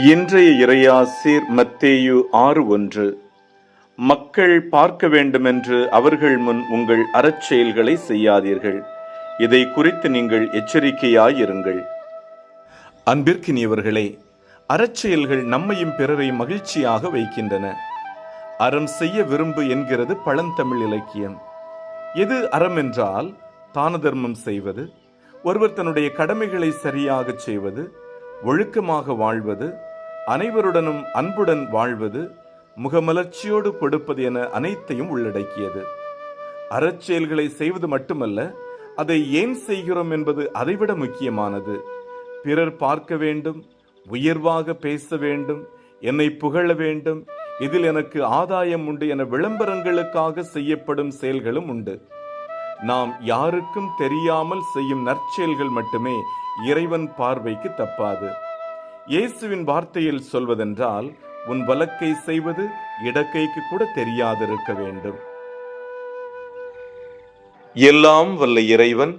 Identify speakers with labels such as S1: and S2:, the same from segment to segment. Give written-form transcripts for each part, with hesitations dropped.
S1: இன்றைய இறையாசிர் மத்தேயு 6:1. மக்கள் பார்க்க வேண்டுமென்று அவர்கள் முன் உங்கள் அறச்செயல்களை செய்யாதீர்கள். இதை குறித்து நீங்கள் எச்சரிக்கையாயிருங்கள். அன்பிற்கினியவர்களே, அறச்செயல்கள் நம்மையும் பிறரையும் மகிழ்ச்சியாக வைக்கின்றன. அறம் செய்ய விரும்பு என்கிறது பழந்தமிழ் இலக்கியம். எது அறம் என்றால் தான தர்மம் செய்வது, ஒருவர் தன்னுடைய கடமைகளை சரியாக செய்வது, ஒழுக்கமாக வாழ்வது, அனைவருடனும் அன்புடன் வாழ்வது, முகமலர்ச்சியோடு கொடுப்பது என அனைத்தையும் உள்ளடக்கியது. அறச்செயல்களை செய்வது மட்டுமல்ல, அதை ஏன் செய்கிறோம் என்பது அதைவிட முக்கியமானது. பிறர் பார்க்க வேண்டும், உயர்வாக பேச வேண்டும், என்னை புகழ வேண்டும், இதில் எனக்கு ஆதாயம் உண்டு என விளம்பரங்களுக்காக செய்யப்படும் செயல்களும் உண்டு. நாம் யாருக்கும் தெரியாமல் செய்யும் நற்செயல்கள் மட்டுமே இறைவன் பார்வைக்கு தப்பாது. இயேசுவின் வார்த்தையில் சொல்வதென்றால், உன் வலக்கை செய்வது இடக்கைக்கு கூட தெரியாதிருக்க வேண்டும். எல்லாம் வல்ல இறைவன்,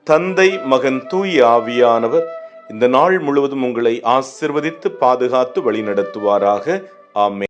S1: தந்தை, மகன், தூய ஆவியானவர் இந்த நாள் முழுவதும் உங்களை ஆசிர்வதித்து பாதுகாத்து வழி நடத்துவாராக. ஆமென்.